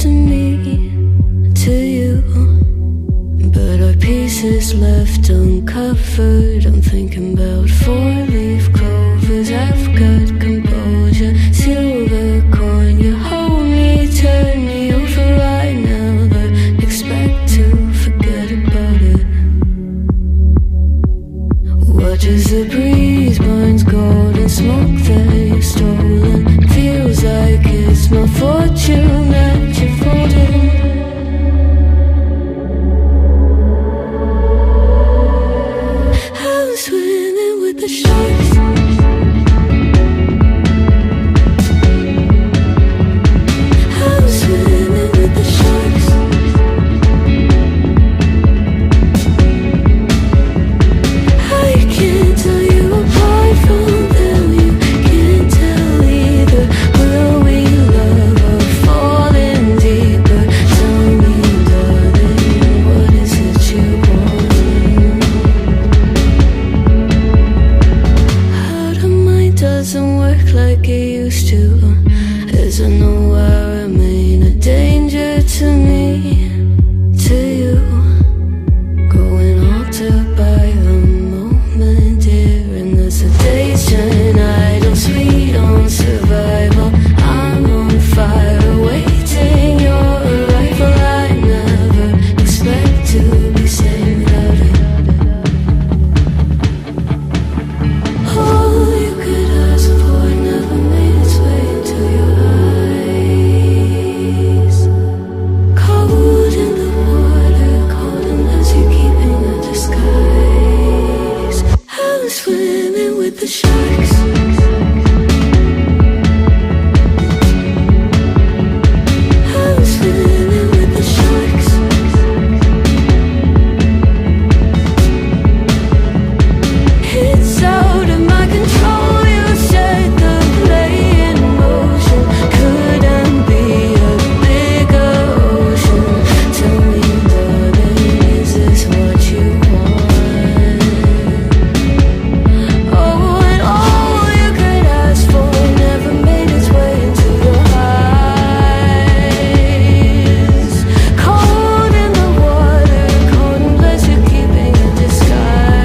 to me, to you, but our pieces left uncovered. I'm thinking about four-leaf clovers. I've got composure, silver coin. You hold me, turn me over right now, but expect to forget about it. Watch as the breeze burns golden smoke that you've stolen. Feels like it's my fortune that you're folding. I'm swimming with the sharks. I'm swimming with the sharks. I can't tell you apart from them. You can't tell either. Will we love or fall in deeper? Tell me, darling, what is it you want? How the mind doesn't work like it used to. As I know I remain a danger to me, to you. Going altered by the moment, dear. And the sedation I don't sweet on survival. I'm on fire, waiting your arrival. I never expect to be sane without it. All you could ask for never made its way into your eyes. Cold in the water, cold unless you're keeping a disguise. I'm swimming with the sharks. I'm swimming with the sharks. It's out of my control. You set the play in motion. Couldn't be a bigger ocean. Tell me, darling, is this what you want? Oh, and all you could ask for never made its way into your eyes. Cold in the water, cold unless you're keeping a disguise.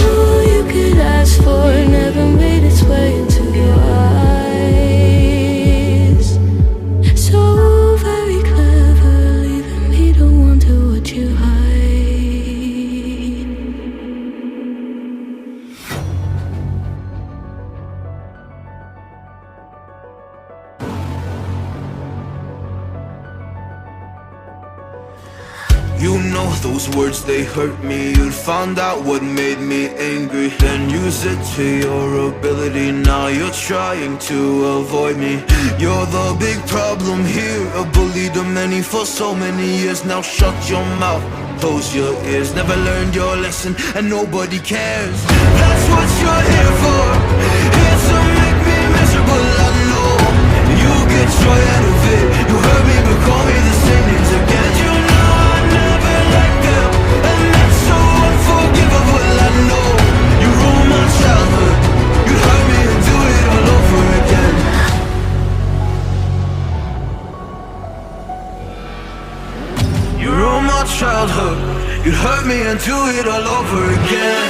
All you could ask for never made its way into your eyes. So very clever, leaving me to wonder what you hide. You know those words, they hurt me. You'd found out what made me angry, then use it to your ability. Now you're trying to avoid me. You're the big problem here, a bully to many for so many years. Now shut your mouth, close your ears. Never learned your lesson and nobody cares. That's what you're here for, here to make me miserable, I know. You get joy out of it. You hurt me but call me the same names again. You know I never liked them, and that's so unforgivable, I know. You ruined my childhood. You hurt me and do it all over again. You ruined my childhood. You hurt me and do it all over again.